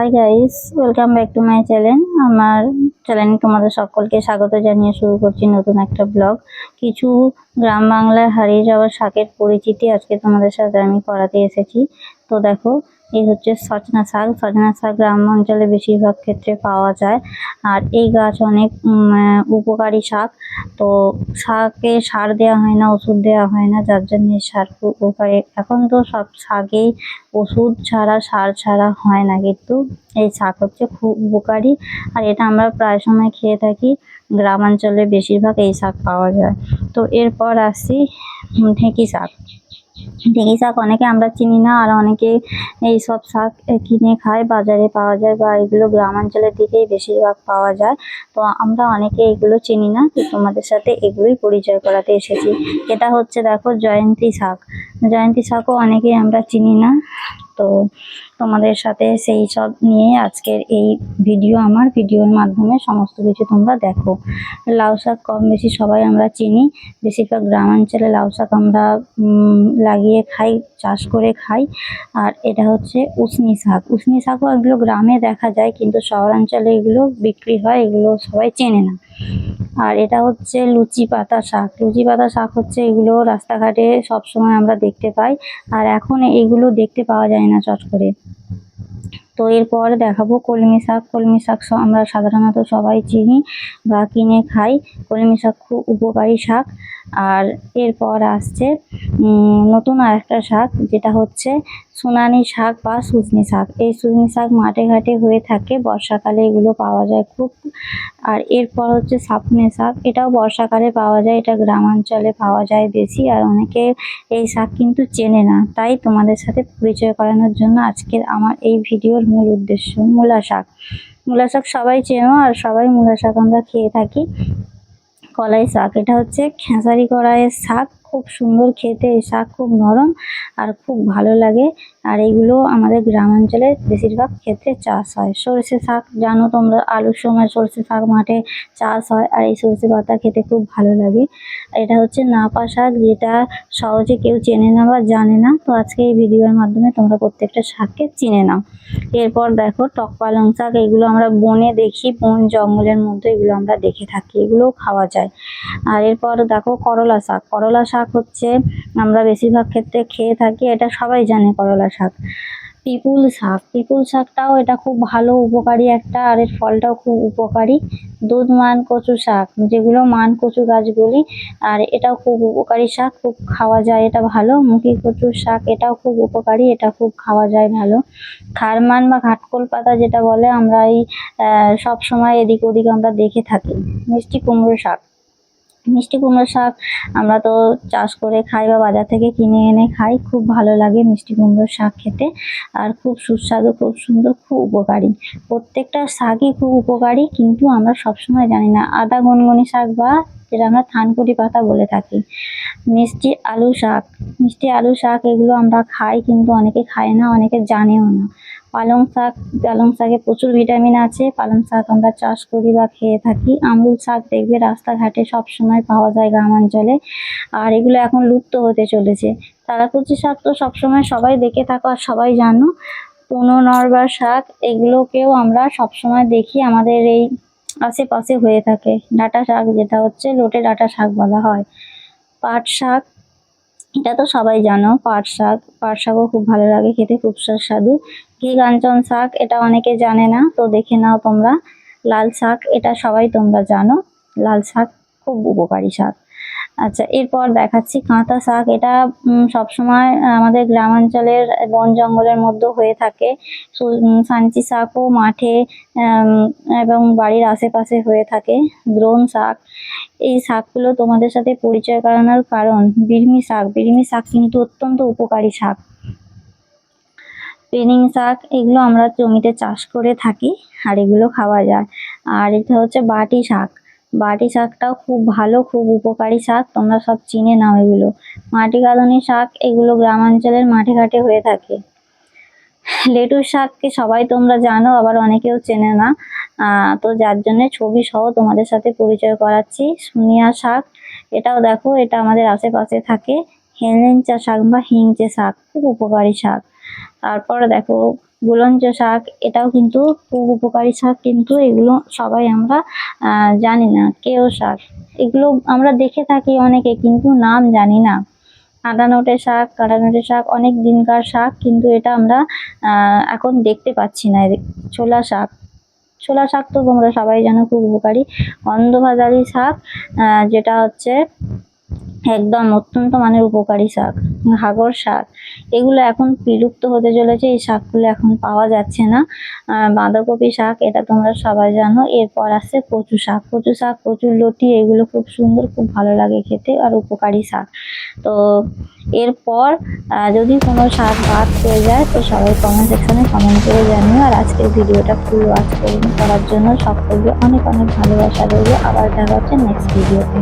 Hi guys, welcome back to my channel. আমার চ্যানেলে তোমাদের সকলকে স্বাগত জানিয়ে শুরু করছি নতুন একটা ব্লগ। কিছু গ্রাম বাংলায় হারিয়ে যাওয়া শাকের পরিচিতি আজকে তোমাদের সাথে আমি করাতে এসেছি। তো দেখো, এই হচ্ছে সজনা শাক। সজনা শাক গ্রাম অঞ্চলে বেশিরভাগ ক্ষেত্রে পাওয়া যায়। আর এই গাছ অনেক উপকারী শাক। তো শাকে সার দেওয়া হয় না, ওষুধ দেওয়া হয় না, যার জন্য শাক খুব উপকারী। এখন তো সব শাকেই ওষুধ ছাড়া সার ছাড়া হয় না, কিন্তু এই শাক হচ্ছে খুব উপকারী। আর এটা আমরা প্রায় সময় খেয়ে থাকি। গ্রামাঞ্চলে বেশিরভাগ এই শাক পাওয়া যায়। তো এরপর আসছি ঢেঁকি শাক। ঢেঁকি শাক অনেকে আমরা চিনি না, আর অনেকে এই সব শাক কিনে খায়, বাজারে পাওয়া যায়, বা এগুলো গ্রামাঞ্চলের দিকেই বেশিরভাগ পাওয়া যায়। তো আমরা অনেকে এগুলো চিনি না, তো তোমাদের সাথে এগুলোই পরিচয় করাতে এসেছি। এটা হচ্ছে দেখো জয়ন্তী শাক। জয়ন্তী শাকও অনেকেই আমরা চিনি না। তো তোমাদের সাথে সেই সব নিয়ে আজকের এই ভিডিও। আমার ভিডিওর মাধ্যমে সমস্ত কিছু তোমরা দেখো। লাউ শাক কম বেশি সবাই আমরা চিনি। বেশিরভাগ গ্রামাঞ্চলে লাউ শাক আমরা লাগিয়ে খাই, চাষ করে খাই। আর এটা হচ্ছে উশনি শাক। উশনি শাকও এগুলো গ্রামে দেখা যায়, কিন্তু শহরাঞ্চলে এগুলো বিক্রি হয়, এগুলো সবাই চেনে না। আর এটা হচ্ছে লুচি পাতা শাক। লুচি পাতা শাক হচ্ছে এগুলো রাস্তাঘাটে সবসময় আমরা দেখতে পাই, আর এখন এগুলো দেখতে পাওয়া যায় না চট করে। তো এরপর দেখাবো কলমি শাক। কলমি শাক আমরা সাধারণত সবাই চিনি বা কিনে খাই। কলমি শাক খুব উপকারী শাক। আর এরপর আসছে নতুন আরেকটা শাক, যেটা হচ্ছে সোনানি শাক বা সজনে শাক। এই সজনে শাক মাঠে ঘাটে হয়ে থাকে, বর্ষাকালে এগুলো পাওয়া যায় খুব। আর এরপর হচ্ছে সাপনে শাক। এটাও বর্ষাকালে পাওয়া যায়, এটা গ্রামাঞ্চলে পাওয়া যায় বেশি। আর অনেকে এই শাক কিন্তু চেনে না, তাই তোমাদের সাথে পরিচয় করানোর জন্য আজকের আমার এই ভিডিওর মূল উদ্দেশ্য। মূলা শাক। মূলা শাক সবাই চেনো, আর সবাই মূলা শাক আমরা খেয়ে থাকি। কলাই শাক, এটা হচ্ছে খেসারি কড়াইয়ের শাক। খুব সুন্দর খেতে, এই শাক খুব নরম আর খুব ভালো লাগে। আর এইগুলো আমাদের গ্রামাঞ্চলে বেশিরভাগ ক্ষেত্রে চাষ হয়। সরষে শাক জানো তোমরা, আলুর সময় সরষে শাক মাঠে চাষ হয়, আর এই সরষে পাতা খেতে খুব ভালো লাগে। এটা হচ্ছে নাপা শাক, যেটা সহজে কেউ চেনে না বা জানে না। তো আজকে এই ভিডিওর মাধ্যমে তোমরা প্রত্যেকটা শাককে চিনে নাও। এরপর দেখো টক পালং শাক। এগুলো আমরা বনে দেখি, বন জঙ্গলের মধ্যে এগুলো আমরা দেখে থাকি, এগুলোও খাওয়া যায়। আর এরপর দেখো করলা শাক। করলা শাক হচ্ছে আমরা বেশিরভাগ ক্ষেত্রে খেয়ে থাকি, এটা সবাই জানে করলা শাক। পিপুল শাক। পিপুল শাকটাও এটা খুব ভালো উপকারী একটা, আর এর ফলটাও খুব উপকারী। দুধ মান কচু শাক, যেগুলো মান কচু গাছ বলি, আর এটাও খুব উপকারী শাক, খুব খাওয়া যায়, এটা ভালো। মুখী কচুর শাক, এটাও খুব উপকারী, এটা খুব খাওয়া যায় ভালো। খারমান বা ঘাটকোল পাতা যেটা বলে, আমরা এই সব সময় এদিক ওদিক আমরা দেখে থাকি। মিষ্টি কুমড়ো শাক। মিষ্টি কুমড়ো শাক আমরা তো চাষ করে খাই বা বাজার থেকে কিনে এনে খাই, খুব ভালো লাগে মিষ্টি কুমড়োর শাক খেতে। আর খুব সুস্বাদু, খুব সুন্দর, খুব উপকারী। প্রত্যেকটা শাকই খুব উপকারী, কিন্তু আমরা সবসময় জানি না। আদা গনগনি শাক, বা যেটা আমরা থানকুনি পাতা বলে থাকি। মিষ্টি আলু শাক। মিষ্টি আলু শাক এগুলো আমরা খাই, কিন্তু অনেকে খায় না, অনেকে জানেও না। পালং শাক। পালং শাকে প্রচুর ভিটামিন আছে, পালং শাক আমরা চাষ করি বা খেয়ে থাকি। আমুল শাক দেখবে রাস্তাঘাটে সব সময় পাওয়া যায় গ্রামাঞ্চলে, আর এগুলো এখন লুপ্ত হতে চলেছে। তারাকুচি শাক তো সবসময় সবাই দেখে থাকো আর সবাই জানো। পুনর্নরবা শাক, এগুলোকেও আমরা সবসময় দেখি, আমাদের এই আশেপাশে হয়ে থাকে। ডাঁটা শাক, যেটা হচ্ছে লোটে ডাঁটা শাক বলা হয়। পাট শাক, এটা তো সবাই জানো। পাট শাক, পাট শাকও খুব ভালো লাগে খেতে, খুব সুস্বাদু। ঘি কাঞ্চন শাক, এটা অনেকে জানে না, তো দেখে নাও তোমরা। লাল শাক, এটা সবাই তোমরা জানো, লাল শাক খুব উপকারী শাক। আচ্ছা, এরপর দেখাচ্ছি কাঁটা শাক। এটা সবসময় আমাদের গ্রামাঞ্চলের বন জঙ্গলের মধ্যে হয়ে থাকে। সাঞ্চি শাকও মাঠে এবং বাড়ির আশেপাশে হয়ে থাকে। দ্রোণ শাক। এই শাকগুলো তোমাদের সাথে পরিচয় করানোর কারণ, বির্মি শাক। বির্মি শাক কিন্তু অত্যন্ত উপকারী শাক। পেনিং শাক, এগুলো আমরা জমিতে চাষ করে থাকি, আর এগুলো খাওয়া যায়। আর এটা হচ্ছে বাটি শাক। বাটি শাকটাও খুব ভালো, খুব উপকারী শাক, তোমরা সব চিনে নাও এগুলো। মাটি কাঁদুনি শাক, এগুলো গ্রামাঞ্চলের মাঠে ঘাটে হয়ে থাকে। লেটুস শাককে সবাই তোমরা জানো, আবার অনেকেও চেনে না, তো যার জন্য ছবি সহ তোমাদের সাথে পরিচয় করাচ্ছি। সুনিয়া শাক, এটাও দেখো, এটা আমাদের আশেপাশে থাকে। হেলেঞ্চা শাক বা হিংচে শাক, খুব উপকারী শাক। তারপরে দেখো গুলঞ্চ শাক, এটাও কিন্তু খুব উপকারী শাক, কিন্তু এগুলো সবাই আমরা জানি না। কেও শাক, এগুলো আমরা দেখে থাকি অনেকে, কিন্তু নাম জানি না। কাঁটানোটে শাক অনেক দিনকার শাক, কিন্তু এটা আমরা এখন দেখতে পাচ্ছি না। ছোলা শাক তো তোমরা সবাই জানো খুব উপকারী। গন্ধভাজালি শাক, যেটা হচ্ছে একদম অত্যন্ত মানের উপকারী শাক। ঘাগর শাক, এগুলো এখন বিলুপ্ত হতে চলেছে, এই শাকগুলো এখন পাওয়া যাচ্ছে না। বাঁধাকপি শাক, এটা তোমরা সবাই জানো। এরপর আসছে কচু শাক, কচুর লতি, এগুলো খুব সুন্দর, খুব ভালো লাগে খেতে আর উপকারী শাক। তো এরপর যদি কোনো শাক বাদ হয়ে যায় তো সবাই কমেন্ট সেকশনে কমেন্ট করে জানিও। আর আজকের ভিডিওটা ফুল ওয়াচ করার জন্য সকলকে অনেক অনেক ভালোবাসা রইল। আবার দেখা হচ্ছে নেক্সট ভিডিওতে।